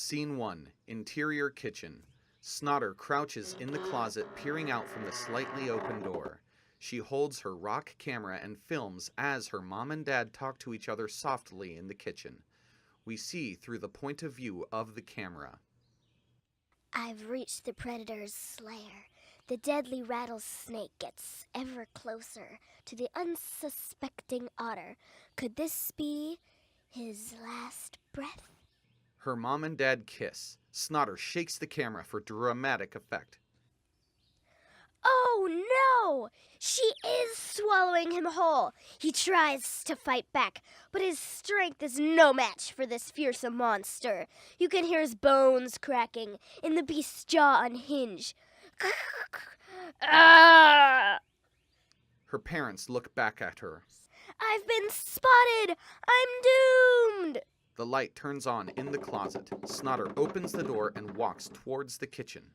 Scene 1, Interior Kitchen. Snotter crouches in the closet, peering out from the slightly open door. She holds her rock camera and films as her mom and dad talk to each other softly in the kitchen. We see through the point of view of the camera. I've reached the predator's lair. The deadly rattlesnake gets ever closer to the unsuspecting otter. Could this be his last breath? Her mom and dad kiss. Snotter shakes the camera for dramatic effect. Oh no! She is swallowing him whole. He tries to fight back, but his strength is no match for this fearsome monster. You can hear his bones cracking and the beast's jaw unhinge. Ah! Her parents look back at her. I've been spotted! I'm doomed! The light turns on in the closet. Snotter opens the door and walks towards the kitchen.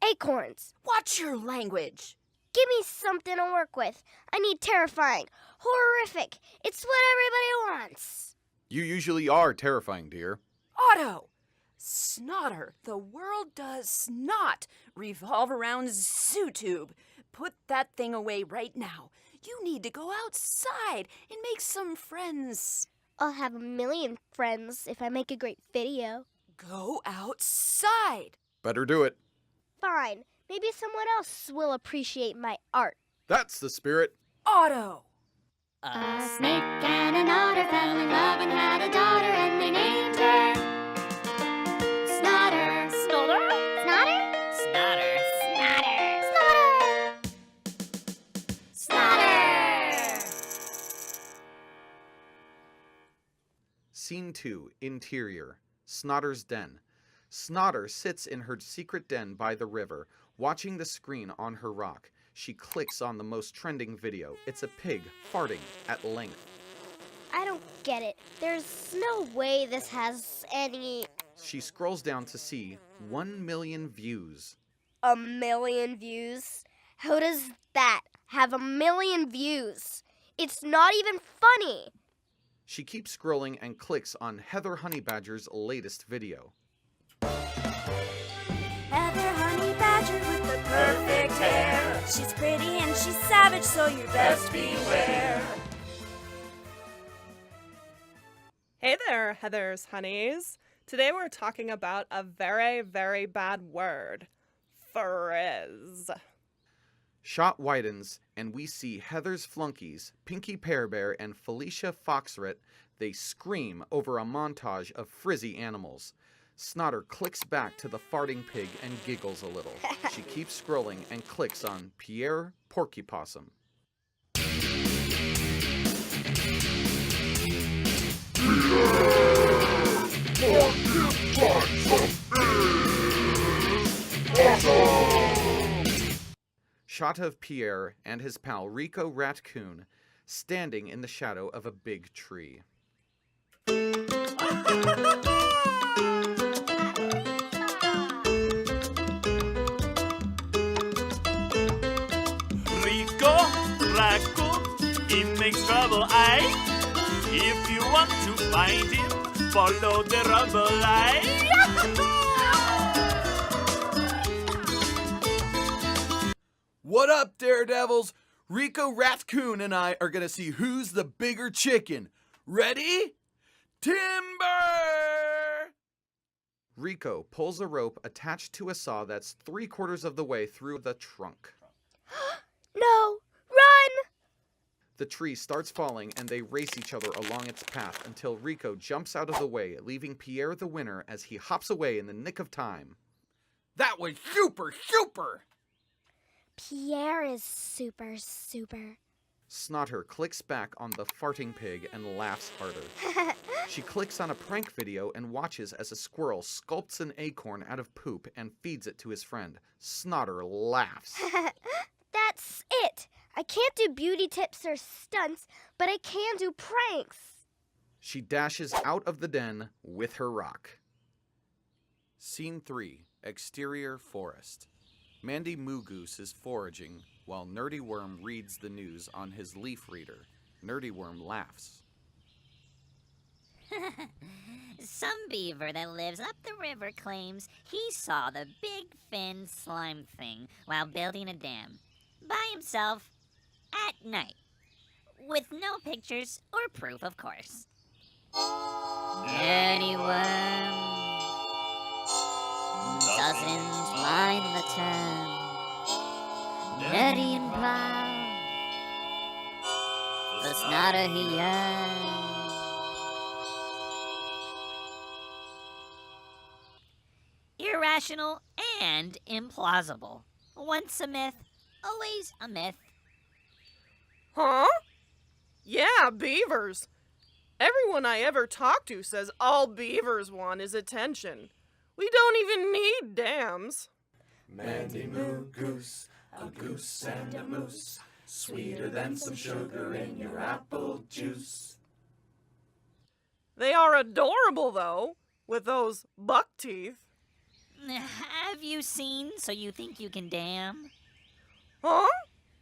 Acorns. Watch your language. Give me something to work with. I need terrifying, horrific. It's what everybody wants. You usually are terrifying, dear. Otto! Snotter, the world does not revolve around ZooTube. Put that thing away right now. You need to go outside and make some friends. I'll have 1,000,000 friends if I make a great video. Go outside. Better do it. Fine. Maybe someone else will appreciate my art. That's the spirit. Otto! A snake and an otter fell in love and had a daughter, and they named her Snotter. Snotter? Snotter? Snotter! Snotter! Scene 2, Interior. Snotter's den. Snotter sits in her secret den by the river, watching the screen on her rock. She clicks on the most trending video. It's a pig farting at length. I don't get it. There's no way this has any... She scrolls down to see 1,000,000 views. 1,000,000 views? How does that have 1,000,000 views? It's not even funny. She keeps scrolling and clicks on Heather Honeybadger's latest video. Heather Honey Badger with the perfect hair. She's pretty and she's savage, so you best beware. Hey there, Heather's honeys. Today we're talking about a very, very bad word. Frizz. Shot widens, and we see Heather's flunkies, Pinky Pear Bear and Felicia Foxrit. They scream over a montage of frizzy animals. Snotter clicks back to the farting pig and giggles a little. She keeps scrolling and clicks on Pierre Porcupossum. Shot of Pierre and his pal Rico Raccoon standing in the shadow of a big tree. Rico, Raccoon, he makes trouble, aye? If you want to find him, follow the rubble, aye? What up, Daredevils? Rico Raccoon and I are gonna see who's the bigger chicken. Ready? Timber! Rico pulls a rope attached to a saw that's 3/4 of the way through the trunk. No! Run! The tree starts falling and they race each other along its path until Rico jumps out of the way, leaving Pierre the winner as he hops away in the nick of time. That was super! Pierre is super. Snotter clicks back on the farting pig and laughs harder. She clicks on a prank video and watches as a squirrel sculpts an acorn out of poop and feeds it to his friend. Snotter laughs. That's it. I can't do beauty tips or stunts, but I can do pranks. She dashes out of the den with her rock. Scene 3, Exterior Forest. Mandy Moo Goose is foraging while Nerdy Worm reads the news on his leaf reader. Nerdy Worm laughs. Some beaver that lives up the river claims he saw the big fin slime thing while building a dam. By himself. At night. With no pictures or proof, of course. Anyone doesn't mind the term. Netty and proud. The Snotter he yearns. Irrational and implausible. Once a myth, always a myth. Huh? Yeah, beavers. Everyone I ever talk to says all beavers want is attention. We don't even need dams. Mandy moo goose, a goose and a moose, sweeter than some sugar in your apple juice. They are adorable, though, with those buck teeth. Have you seen So You Think You Can Dam? Huh?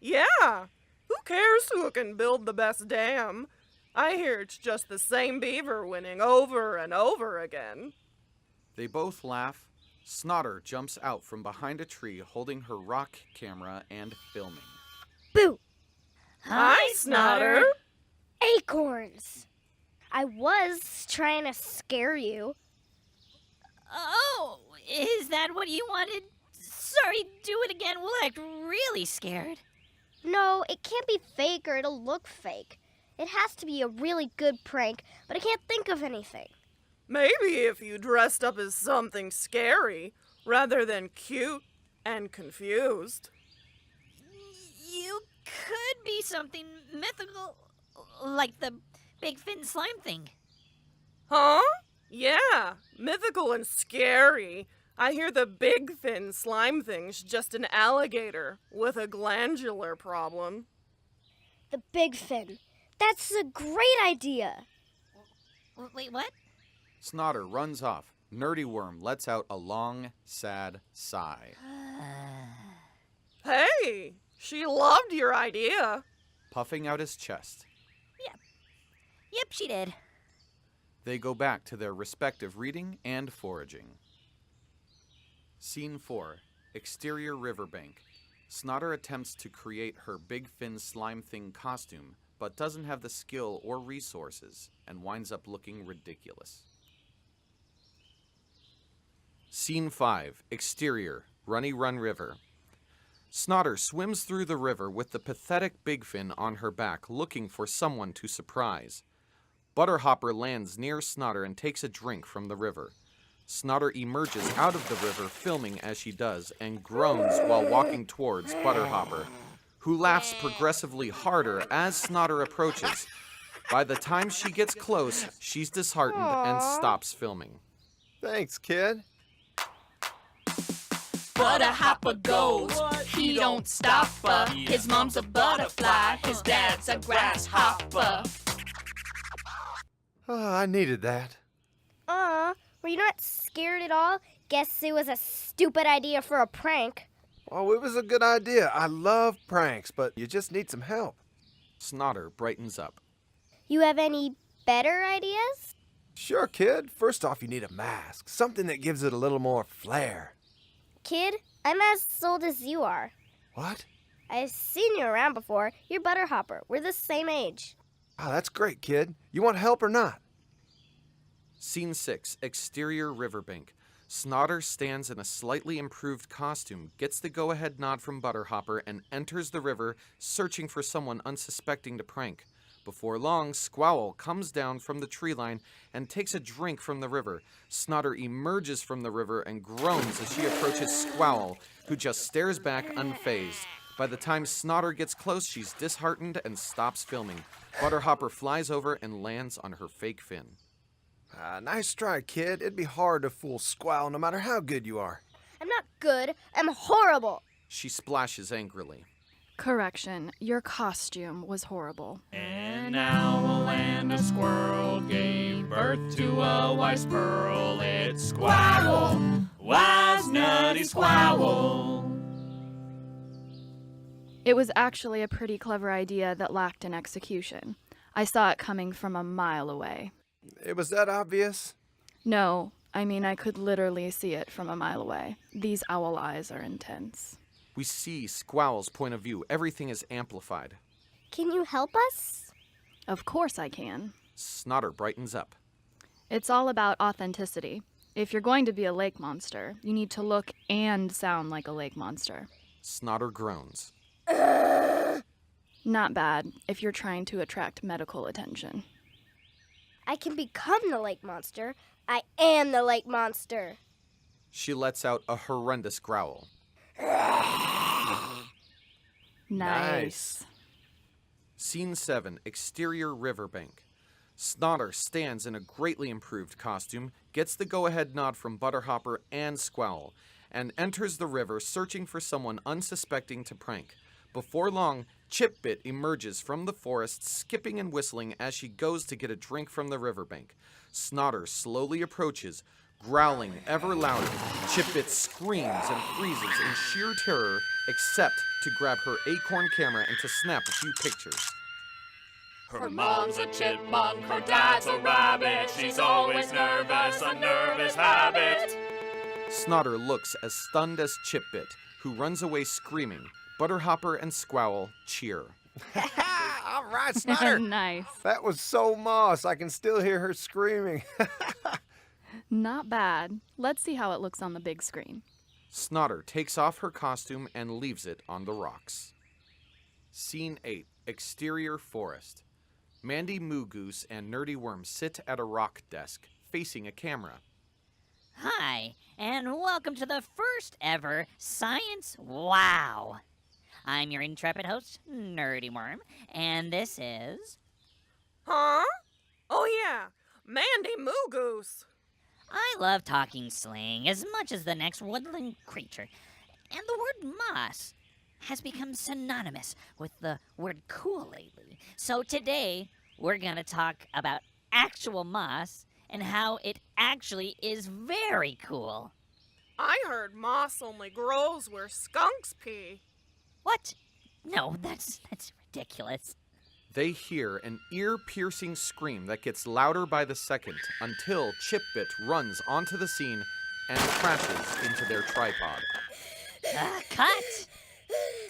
Yeah. Who cares who can build the best dam? I hear it's just the same beaver winning over and over again. They both laugh. Snotter jumps out from behind a tree holding her rock camera and filming. Boo! Hi, Snotter. Acorns! I was trying to scare you. Oh, is that what you wanted? Sorry, do it again. We'll act really scared. No, it can't be fake or it'll look fake. It has to be a really good prank, but I can't think of anything. Maybe if you dressed up as something scary rather than cute and confused. You could be something mythical, like the big fin slime thing. Huh? Yeah, mythical and scary. I hear the big fin slime thing's just an alligator with a glandular problem. The big fin. That's a great idea. Wait, what? Snotter runs off. Nerdy Worm lets out a long, sad sigh. Hey, she loved your idea. Puffing out his chest, Yep, she did. they go back to their respective reading and foraging. Scene 4. Exterior riverbank. Snotter attempts to create her big fin slime thing costume, but doesn't have the skill or resources, and winds up looking ridiculous. Scene 5. Exterior, Runny Run River. Snotter swims through the river with the pathetic bigfin on her back, looking for someone to surprise. Butterhopper lands near Snotter and takes a drink from the river. Snotter emerges out of the river, filming as she does, and groans while walking towards Butterhopper, who laughs progressively harder as Snotter approaches. By the time she gets close, she's disheartened and stops filming. Thanks, kid. Butterhopper goes, he don't stop. His mom's a butterfly, his dad's a grasshopper. Oh, I needed that. Were you not scared at all? Guess it was a stupid idea for a prank. Oh, it was a good idea. I love pranks, but you just need some help. Snotter brightens up. You have any better ideas? Sure, kid. First off, you need a mask. Something that gives it a little more flair. Kid, I'm as old as you are. What? I've seen you around before. You're Butterhopper. We're the same age. Oh, that's great, kid. You want help or not? Scene 6. Exterior riverbank. Snotter stands in a slightly improved costume, gets the go-ahead nod from Butterhopper, and enters the river, searching for someone unsuspecting to prank. Before long, Squowl comes down from the tree line and takes a drink from the river. Snotter emerges from the river and groans as she approaches Squowl, who just stares back unfazed. By the time Snotter gets close, she's disheartened and stops filming. Butterhopper flies over and lands on her fake fin. Nice try, kid. It'd be hard to fool Squall no matter how good you are. I'm not good. I'm horrible. She splashes angrily. Correction, your costume was horrible. And now a land of squirrel gave birth to a wise pearl. It's Squabble, wise nutty Squabble. It was actually a pretty clever idea that lacked an execution. I saw it coming from a mile away. It was that obvious? No, I mean, I could literally see it from a mile away. These owl eyes are intense. We see Squowl's point of view. Everything is amplified. Can you help us? Of course I can. Snotter brightens up. It's all about authenticity. If you're going to be a lake monster, you need to look and sound like a lake monster. Snotter groans. Not bad if you're trying to attract medical attention. I can become the lake monster. I am the lake monster. She lets out a horrendous growl. Nice. Scene 7, exterior riverbank. Snotter stands in a greatly improved costume, gets the go-ahead nod from Butterhopper and Squowl, and enters the river searching for someone unsuspecting to prank. Before long, Chipbit emerges from the forest, skipping and whistling as she goes to get a drink from the riverbank. Snotter slowly approaches, growling ever louder. Chipbit screams and freezes in sheer terror, except to grab her acorn camera and to snap a few pictures. Her mom's a chipmunk, her dad's a rabbit. She's always nervous, a nervous habit. Snotter looks as stunned as Chipbit, who runs away screaming. Butterhopper and Squowl cheer. All right, Snotter. Nice. That was so moss. I can still hear her screaming. Not bad. Let's see how it looks on the big screen. Snotter takes off her costume and leaves it on the rocks. Scene 8, exterior forest. Mandy Moo Goose and Nerdy Worm sit at a rock desk, facing a camera. Hi, and welcome to the first ever Science Wow. I'm your intrepid host, Nerdy Worm, and this is... Huh? Oh yeah, Mandy Moo Goose. I love talking slang as much as the next woodland creature, and the word moss has become synonymous with the word cool lately. So today, we're gonna talk about actual moss and how it actually is very cool. I heard moss only grows where skunks pee. What? No, that's ridiculous. They hear an ear-piercing scream that gets louder by the second until Chipbit runs onto the scene and crashes into their tripod. Cut!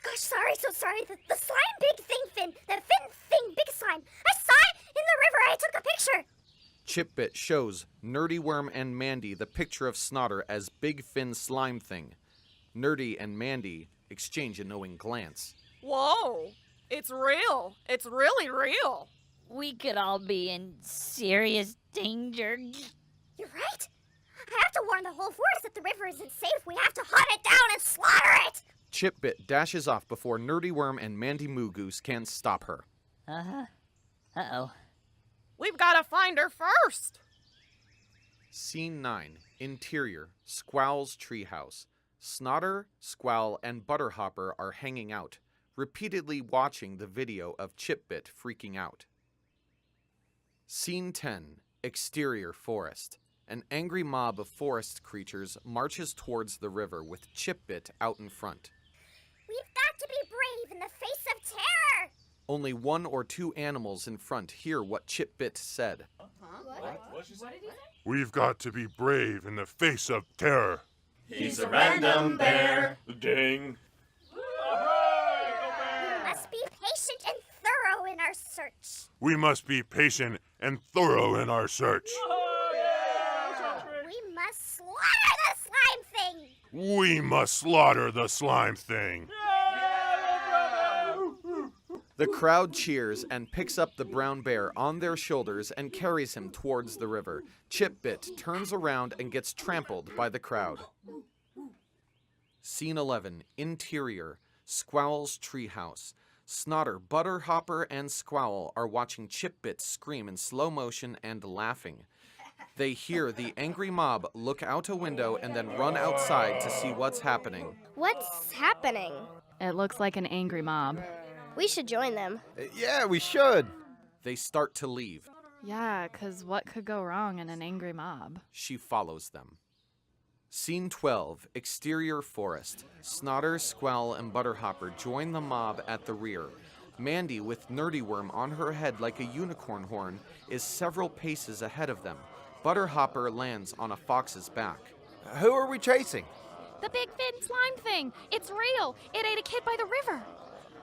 Gosh, so sorry. The slime big thing, the fin thing, big slime. I saw it in the river. I took a picture. Chipbit shows Nerdy Worm and Mandy the picture of Snotter as Big Fin Slime Thing. Nerdy and Mandy exchange a knowing glance. Whoa, it's real. It's really real. We could all be in serious danger. You're right. I have to warn the whole forest that the river isn't safe. We have to hunt it down and slaughter it. Chipbit dashes off before Nerdy Worm and Mandy Moo Goose can stop her. Uh-oh. We've got to find her first. Scene 9, interior, Squowl's treehouse. Snotter, Squowl, and Butterhopper are hanging out, repeatedly watching the video of Chipbit freaking out. Scene 10, exterior forest. An angry mob of forest creatures marches towards the river with Chipbit out in front. We've got to be brave in the face of terror. Only one or two animals in front hear what Chipbit said. We've got to be brave in the face of terror. He's a random bear. Ding. We must be patient and thorough in our search. We must be patient and thorough in our search. We must slaughter the slime thing. We must slaughter the slime thing. The crowd cheers and picks up the brown bear on their shoulders and carries him towards the river. Chipbit turns around and gets trampled by the crowd. Scene 11, interior, Squowl's treehouse. Snotter, Butterhopper, and Squowl are watching Chipbit scream in slow motion and laughing. They hear the angry mob look out a window and then run outside to see what's happening. What's happening? It looks like an angry mob. We should join them. Yeah, we should. They start to leave. Yeah, 'cause what could go wrong in an angry mob? She follows them. Scene 12, exterior forest. Snotter, Squowl, and Butterhopper join the mob at the rear. Mandy, with Nerdy Worm on her head like a unicorn horn, is several paces ahead of them. Butterhopper lands on a fox's back. Who are we chasing? The big fin slime thing. It's real. It ate a kid by the river.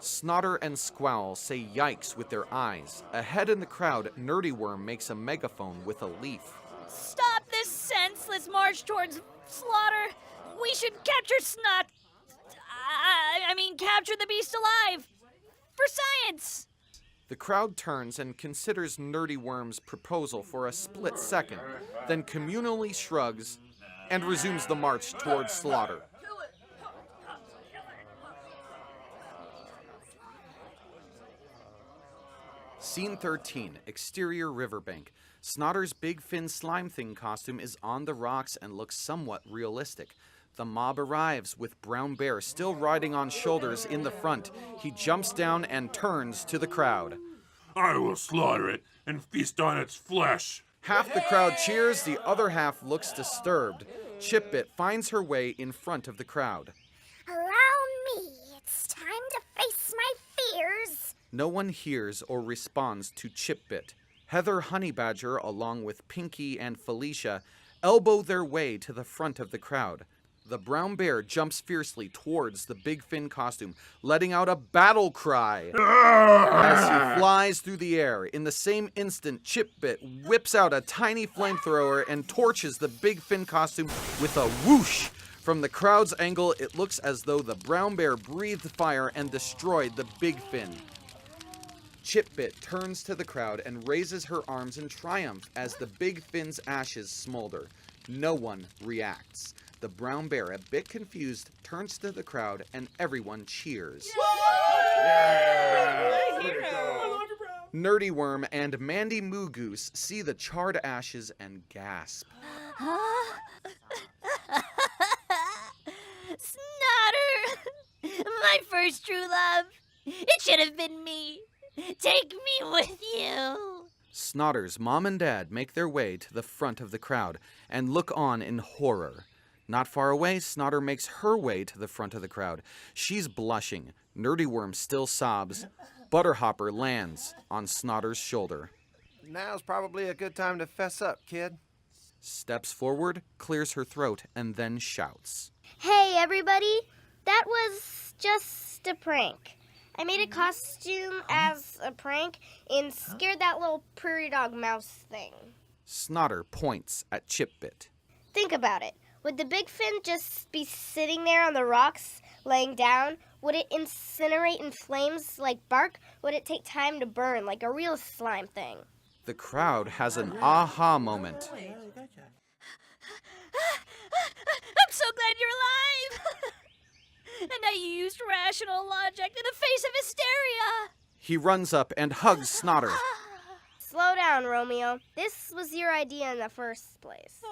Snotter and Squowl say yikes with their eyes. Ahead in the crowd, Nerdy Worm makes a megaphone with a leaf. Stop this senseless march towards slaughter. We should capture capture the beast alive. For science. The crowd turns and considers Nerdy Worm's proposal for a split second, then communally shrugs and resumes the march towards slaughter. Scene 13, exterior riverbank. Snotter's big fin slime thing costume is on the rocks and looks somewhat realistic. The mob arrives with Brown Bear still riding on shoulders in the front. He jumps down and turns to the crowd. I will slaughter it and feast on its flesh. Half the crowd cheers, the other half looks disturbed. Chipbit finds her way in front of the crowd. Allow me. It's time to face my fears. No one hears or responds to Chipbit. Heather Honeybadger, along with Pinky and Felicia, elbow their way to the front of the crowd. The brown bear jumps fiercely towards the big fin costume, letting out a battle cry as he flies through the air. In the same instant, Chipbit whips out a tiny flamethrower and torches the big fin costume with a whoosh. From the crowd's angle, it looks as though the brown bear breathed fire and destroyed the big fin. Chipbit turns to the crowd and raises her arms in triumph as the big fin's ashes smolder. No one reacts. The brown bear, a bit confused, turns to the crowd and everyone cheers. Nerdy Worm and Mandy Moo Goose see the charred ashes and gasp. Snotter! My first true love. It should have been me. Take me with you. Snotter's mom and dad make their way to the front of the crowd and look on in horror. Not far away, Snotter makes her way to the front of the crowd. She's blushing. Nerdy Worm still sobs. Butterhopper lands on Snotter's shoulder. Now's probably a good time to fess up, kid. Steps forward, clears her throat, and then shouts. Hey, everybody. That was just a prank. I made a costume as a prank and scared that little prairie dog mouse thing. Snotter points at Chipbit. Think about it. Would the big fin just be sitting there on the rocks, laying down? Would it incinerate in flames like bark? Would it take time to burn like a real slime thing? The crowd has an aha moment. I'm so glad you're alive! And now you used rational logic in the face of hysteria! He runs up and hugs Snotter. Slow down, Romeo. This was your idea in the first place.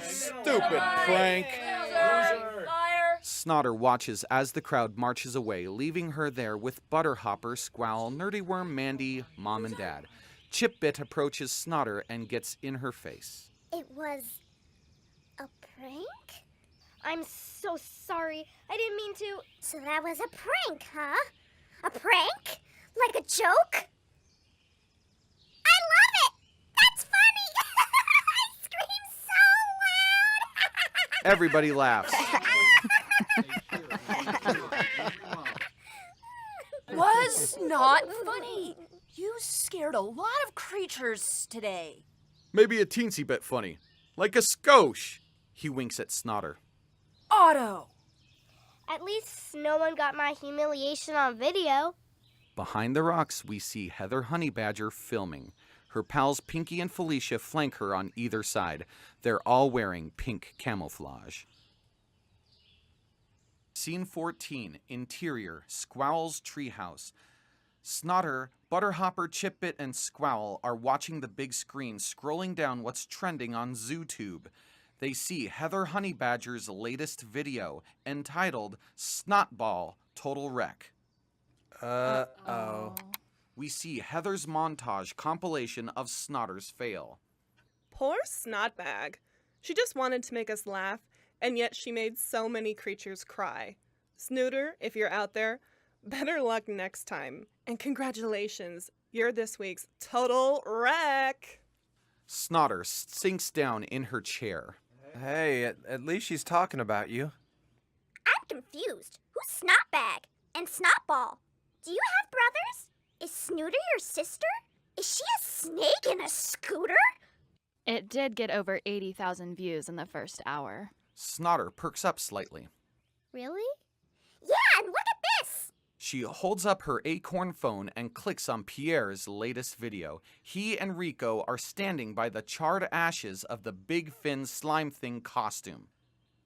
Stupid prank! Snotter watches as the crowd marches away, leaving her there with Butterhopper, Squowl, Nerdy Worm, Mandy, Mom and Dad. Chipbit approaches Snotter and gets in her face. It was a prank? I'm so sorry. I didn't mean to. So that was a prank, huh? A prank? Like a joke? I love it! That's funny! I scream so loud! Everybody laughs. Was not funny. You scared a lot of creatures today. Maybe a teensy bit funny. Like a skosh. He winks at Snotter. Otto! At least no one got my humiliation on video. Behind the rocks, we see Heather Honeybadger filming. Her pals Pinky and Felicia flank her on either side. They're all wearing pink camouflage. Scene 14, interior, Squowl's treehouse. Snotter, Butterhopper, Chipbit, and Squowl are watching the big screen, scrolling down what's trending on ZooTube. They see Heather Honeybadger's latest video, entitled Snotball Total Wreck. Uh-oh. We see Heather's montage compilation of Snotter's fail. Poor Snotbag. She just wanted to make us laugh, and yet she made so many creatures cry. Snooter, if you're out there, better luck next time. And congratulations, you're this week's total wreck. Snotter sinks down in her chair. Hey, at least she's talking about you. I'm confused. Who's Snotbag and Snotball? Do you have brothers? Is Snooter your sister? Is she a snake in a scooter? It did get over 80,000 views in the first hour. Snotter perks up slightly. Really? Yeah, and look at this! She holds up her acorn phone and clicks on Pierre's latest video. He and Rico are standing by the charred ashes of the Big Fin slime thing costume.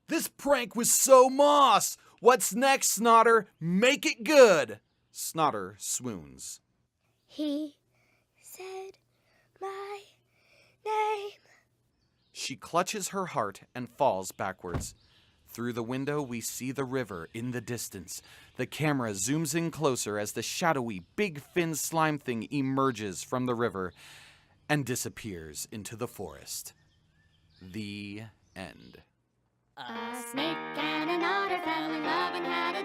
This prank was so moss! What's next, Snotter? Make it good! Snotter swoons. He said my name. She clutches her heart and falls backwards. Through the window, we see the river in the distance. The camera zooms in closer as the shadowy Big Fin slime thing emerges from the river and disappears into the forest. The end. A snake and an otter fell in love and had a